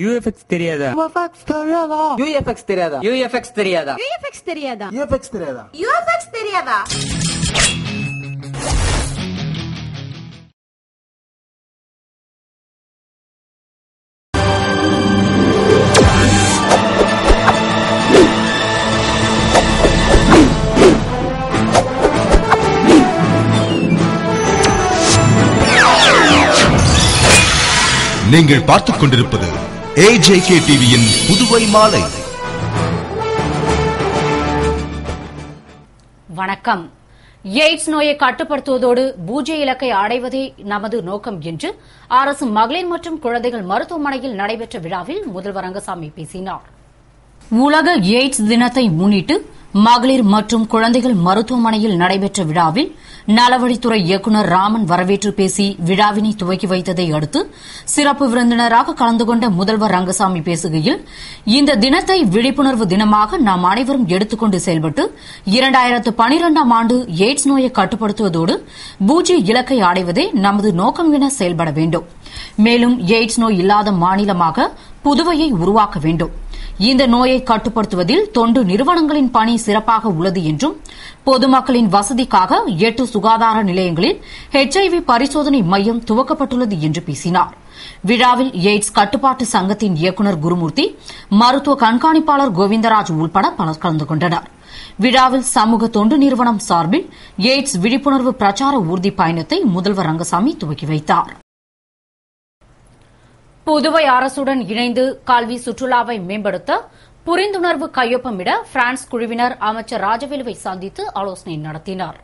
UFX தெரியாதா? UFX தெரியாதா? UFX தெரியாதா? UFX தெரியாதா? UFX தெரியாதா? UFX தெரியாதா? UFX தெரியாதா? நீங்கள் பார்த்துக் கொண்டிருப்பது AJK டிவியின் புதுவை மாலை. வணக்கம். எய்ட்ஸ் நோயை கட்டுப்படுத்துவதோடு பூஜ்ய இலக்கை அடைவதே நமது நோக்கம் என்று அரசு மகளிர் மற்றும் குழந்தைகள் மருத்துவமனையில் நடைபெற்ற விழாவில் முதல்வர் ரங்கசாமி பேசினார். உலக எய்ட்ஸ் தினத்தை முன்னிட்டு மகளிர் மற்றும் குழந்தைகள் மருத்துவமனையில் நடைபெற்ற விழாவில் நலவழித்துறை இயக்குநர் ராமன் வரவேற்று பேசி விழாவினை துவக்கி வைத்ததை அடுத்து சிறப்பு விருந்தினராக கலந்து கொண்ட முதல்வர் ரங்கசாமி பேசுகையில், இந்த தினத்தை விழிப்புணர்வு தினமாக நாம் அனைவரும் எடுத்துக்கொண்டு செயல்பட்டு 2012ஆம் ஆண்டு எய்ட்ஸ் நோயை கட்டுப்படுத்துவதோடு பூஜ்ய இலக்கை அடைவதே நமது நோக்கம் என செயல்பட வேண்டும். மேலும் எய்ட்ஸ் நோய் இல்லாத மாநிலமாக புதுவையை உருவாக்க வேண்டும். இந்த நோயை கட்டுப்படுத்துவதில் தொண்டு நிறுவனங்களின் பணி சிறப்பாக உள்ளது என்றும், பொதுமக்களின் வசதிக்காக 8 சுகாதார நிலையங்களில் HIV பரிசோதனை மையம் துவக்கப்பட்டுள்ளது என்று பேசினார். விழாவில் எய்ட்ஸ் கட்டுப்பாட்டு சங்கத்தின் இயக்குநர் குருமூர்த்தி, மருத்துவ கண்காணிப்பாளர் கோவிந்தராஜ் உள்பட பலர் கலந்து கொண்டனர். விழாவில் சமூக தொண்டு நிறுவனம் சார்பில் எய்ட்ஸ் விழிப்புணர்வு பிரச்சார ஊர்தி பயணத்தை முதல்வர் ரங்கசாமி துவக்கி வைத்தார். புதுவை அரசுடன் இணைந்து கல்வி சுற்றுலாவை மேம்படுத்த புரிந்துணர்வு கையொப்பமிட பிரான்ஸ் குழுவினர் அமைச்சர் ராஜவேலுவை சந்தித்து ஆலோசனை நடத்தினர்.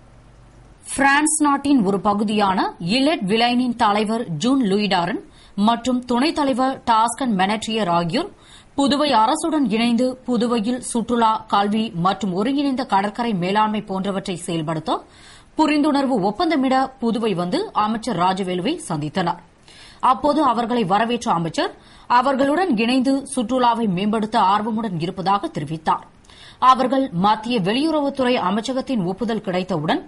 பிரான்ஸ் நாட்டின் ஒரு பகுதியான இலெட் விலைனின் தலைவர் ஜூன் லூயிடாரன் மற்றும் துணைத் தலைவர் டாஸ்கன் மெனட்ரியர் ஆகியோர் புதுவை அரசுடன் இணைந்து புதுவையில் சுற்றுலா, கல்வி மற்றும் ஒருங்கிணைந்த கடற்கரை மேலாண்மை போன்றவற்றை செயல்படுத்த புரிந்துணர்வு ஒப்பந்தமிட புதுவை வந்து அமைச்சர் ராஜவேலுவை சந்தித்தனர். அப்போது அவர்களை வரவேற்ற அமைச்சர் அவர்களுடன் இணைந்து சுற்றுலாவை மேம்படுத்த ஆர்வமுடன் இருப்பதாக தெரிவித்தார். அவர்கள் மத்திய வெளியுறவுத்துறை அமைச்சகத்தின் ஒப்புதல் கிடைத்தவுடன்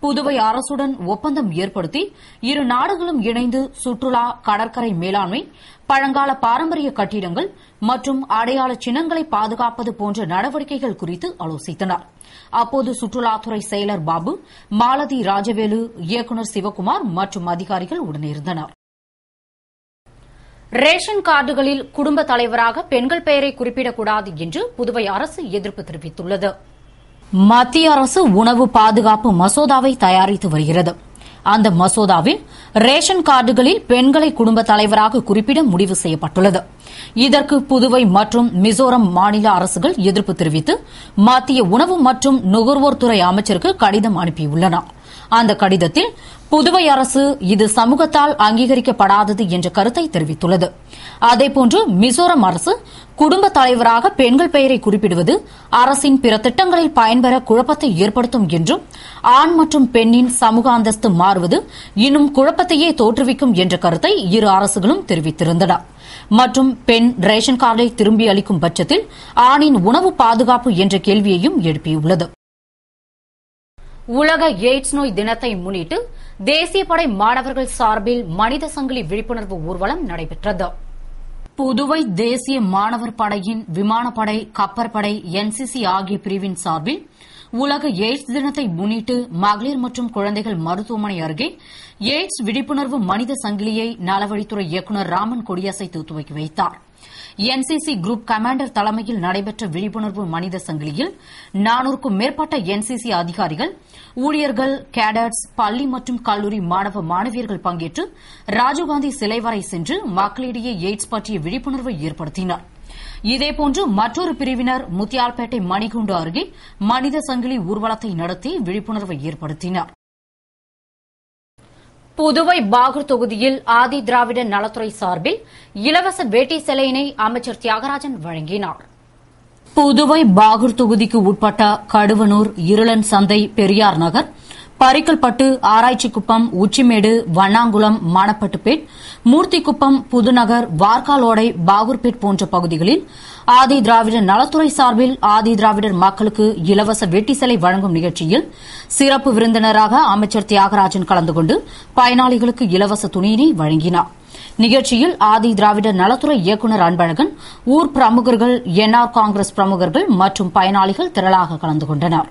புதுவை அரசுடன் ஒப்பந்தம் ஏற்படுத்தி இரு நாடுகளும் இணைந்து சுற்றுலா, கடற்கரை மேலாண்மை, பழங்கால பாரம்பரிய கட்டிடங்கள் மற்றும் அடையாள சின்னங்களை பாதுகாப்பது போன்ற நடவடிக்கைகள் குறித்து ஆலோசித்தனர். அப்போது சுற்றுலாத்துறை செயலர் பாபு, மாலதி ராஜவேலு, இயக்குநர் சிவக்குமார் மற்றும் அதிகாரிகள் உடனிருந்தனர். ரேஷன் கார்டுகளில் குடும்ப தலைவராக பெண்கள் பெயரை குறிப்பிடக்கூடாது என்று புதுவை அரசு எதிர்ப்பு தெரிவித்துள்ளது. மத்திய அரசு உணவு பாதுகாப்பு மசோதாவை தயாரித்து வருகிறது. அந்த மசோதாவில் ரேஷன் கார்டுகளில் பெண்களை குடும்ப தலைவராக குறிப்பிட முடிவு செய்யப்பட்டுள்ளது. இதற்கு புதுவை மற்றும் மிசோரம் மாநில அரசுகள் எதிர்ப்பு தெரிவித்து மத்திய உணவு மற்றும் நுகர்வோர் துறை அமைச்சருக்கு கடிதம் அனுப்பியுள்ளனர். அந்த கடிதத்தில் புதுவை அரசு இது சமூகத்தால் அங்கீகரிக்கப்படாதது என்ற கருத்தை தெரிவித்துள்ளது. அதேபோன்று மிசோரம் அரசு குடும்ப தலைவராக பெண்கள் பெயரை குறிப்பிடுவது அரசின் பிற திட்டங்களில் பயன்பெற குழப்பத்தை ஏற்படுத்தும் என்றும், ஆண் மற்றும் பெண்ணின் சமூக அந்தஸ்து மாறுவது இன்னும் குழப்பத்தையே தோற்றுவிக்கும் என்ற கருத்தை இரு அரசுகளும் தெரிவித்திருந்தன. மற்றும் பெண் ரேஷன் கார்டை திரும்பி அளிக்கும் பட்சத்தில் ஆணின் உணவு பாதுகாப்பு என்ற கேள்வியையும் எழுப்பியுள்ளது. உலக எய்ட்ஸ் நோய் தினத்தை முன்னிட்டு தேசிய படை மாணவர்கள் சார்பில் மனித சங்கிலி விழிப்புணர்வு ஊர்வலம் நடைபெற்றது. புதுவை தேசிய மாணவர் படையின் விமானப்படை, கப்பற்படை, NCC ஆகிய பிரிவின் சார்பில் உலக எய்ட்ஸ் தினத்தை முன்னிட்டு மகளிர் மற்றும் குழந்தைகள் மருத்துவமனை அருகே எய்ட்ஸ் விழிப்புணர்வு மனித சங்கிலியை நலவழித்துறை இயக்குநர் ராமன் கொடியசைத்து துவக்கி வைத்தார். NCC குரூப் கமாண்டர் தலைமையில் நடைபெற்ற விழிப்புணர்வு மனித சங்கிலியில் 400க்கும் மேற்பட்ட NCC அதிகாரிகள், ஊழியர்கள், கேடட்ஸ், பள்ளி மற்றும் கல்லூரி மாணவ மாணவியர்கள் பங்கேற்று ராஜீவ்காந்தி சிலை வரை சென்று மக்களிடையே எய்ட்ஸ் பற்றிய விழிப்புணர்வை ஏற்படுத்தினர். இதேபோன்று மற்றொரு பிரிவினர் முத்தியால்பேட்டை மணிகுண்டு அருகே மனித சங்கிலி ஊர்வலத்தை நடத்தி விழிப்புணர்வை ஏற்படுத்தினர். புதுவை பாகூர் தொகுதியில் ஆதி திராவிட நலத்துறை சார்பில் இலவச வேட்டி சேலையினை அமைச்சர் தியாகராஜன் வழங்கினார். புதுவை பாகூர் தொகுதிக்கு உட்பட்ட கடுவனூர், இருளன் சந்தை, பெரியார் நகர், பரிக்கல்பட்டு, ஆராய்ச்சிக்குப்பம், உச்சிமேடு, வண்ணாங்குளம், மானப்பட்டுப்பேட், மூர்த்திக்குப்பம், புதுநகர், வார்காலோடை, பாகூர்பேட் போன்ற பகுதிகளில் ஆதி திராவிடர் நலத்துறை சார்பில் ஆதி திராவிடர் மக்களுக்கு இலவச வெட்டி சிலை வழங்கும் நிகழ்ச்சியில் சிறப்பு விருந்தினராக அமைச்சர் தியாகராஜன் கலந்து கொண்டு பயனாளிகளுக்கு இலவச துணியினை வழங்கினார். நிகழ்ச்சியில் ஆதி திராவிடர் நலத்துறை இயக்குநர் அன்பழகன், ஊர் பிரமுகர்கள், என்ஆர் காங்கிரஸ் பிரமுகர்கள் மற்றும் பயனாளிகள் திரளாக கலந்து கொண்டனர்.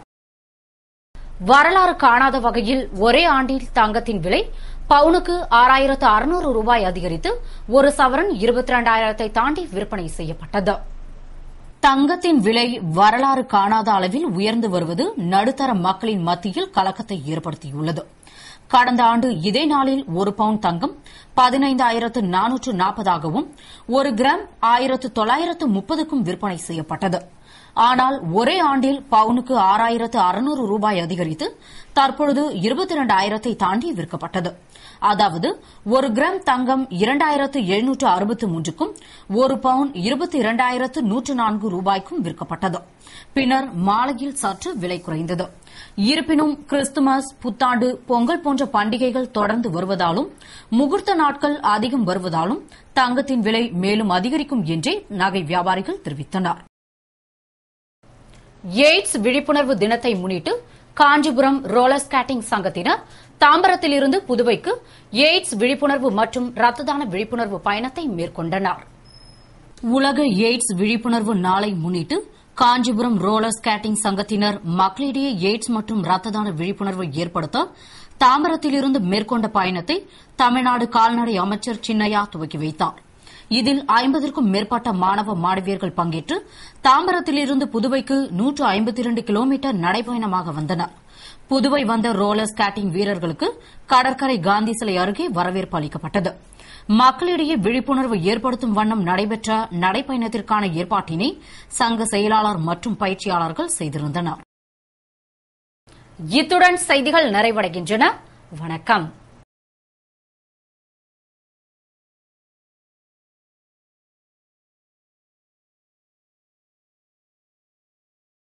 வரலாறு காணாத வகையில் ஒரே ஆண்டில் தங்கத்தின் விலை பவுனுக்கு 6600 ரூபாய் அதிகரித்து ஒரு சவரன் 22,000 தாண்டி விற்பனை செய்யப்பட்டது. தங்கத்தின் விலை வரலாறு காணாத அளவில் உயர்ந்து வருவது நடுத்தர மக்களின் மத்தியில் கலக்கத்தை ஏற்படுத்தியுள்ளது. கடந்த ஆண்டு இதே நாளில் ஒரு பவுன் தங்கம் 15,440ஆகவும் ஒரு கிராம் 1930க்கும் விற்பனை செய்யப்பட்டது. ஆனால் ஒரே ஆண்டில் பவுனுக்கு 6600 ரூபாய் அதிகரித்து தற்பொழுது 22,000 தாண்டி விற்கப்பட்டது. அதாவது ஒரு கிராம் தங்கம் 2,763க்கும் ஒரு பவுன் 22,104 ரூபாய்க்கும் விற்கப்பட்டது. பின்னர் மாலையில் சற்று விலை குறைந்தது. இருப்பினும் கிறிஸ்துமஸ், புத்தாண்டு, பொங்கல் போன்ற பண்டிகைகள் தொடர்ந்து வருவதாலும் முகூர்த்த நாட்கள் அதிகம் வருவதாலும் தங்கத்தின் விலை மேலும் அதிகரிக்கும் என்றே நகை வியாபாரிகள் தெரிவித்தனர். எய்ட்ஸ் விழிப்புணர்வு தினத்தை முன்னிட்டு காஞ்சிபுரம் ரோலர் ஸ்கேட்டிங் சங்கத்தினர் தாம்பரத்திலிருந்து புதுவைக்கு எய்ட்ஸ் விழிப்புணர்வு மற்றும் ரத்த தான விழிப்புணர்வு பயணத்தை மேற்கொண்டனர். உலக எய்ட்ஸ் விழிப்புணர்வு நாளை முன்னிட்டு காஞ்சிபுரம் ரோலர் ஸ்கேட்டிங் சங்கத்தினர் மக்களிடையே எய்ட்ஸ் மற்றும் ரத்த தான விழிப்புணர்வை ஏற்படுத்த தாம்பரத்திலிருந்து மேற்கொண்ட பயணத்தை தமிழ்நாடு கால்நடை அமைச்சர் சின்னையா துவக்கி வைத்தார். இதில் 50க்கும் மேற்பட்ட மாணவ மாணவியர்கள் பங்கேற்று தாம்பரத்திலிருந்து புதுவைக்கு 152 கிலோமீட்டர் நடைபயணமாக வந்தனர். புதுவை வந்த ரோலர் ஸ்கேட்டிங் வீரர்களுக்கு கடற்கரை காந்தி சிலை அருகே வரவேற்பு அளிக்கப்பட்டது. மக்களிடையே விழிப்புணர்வு ஏற்படுத்தும் வண்ணம் நடைபெற்ற நடைபயணத்திற்கான ஏற்பாட்டினை சங்க செயலாளர் மற்றும் பயிற்சியாளர்கள் செய்திருந்தனர். இத்துடன் செய்திகள் நிறைவடைகின்றன. வணக்கம்.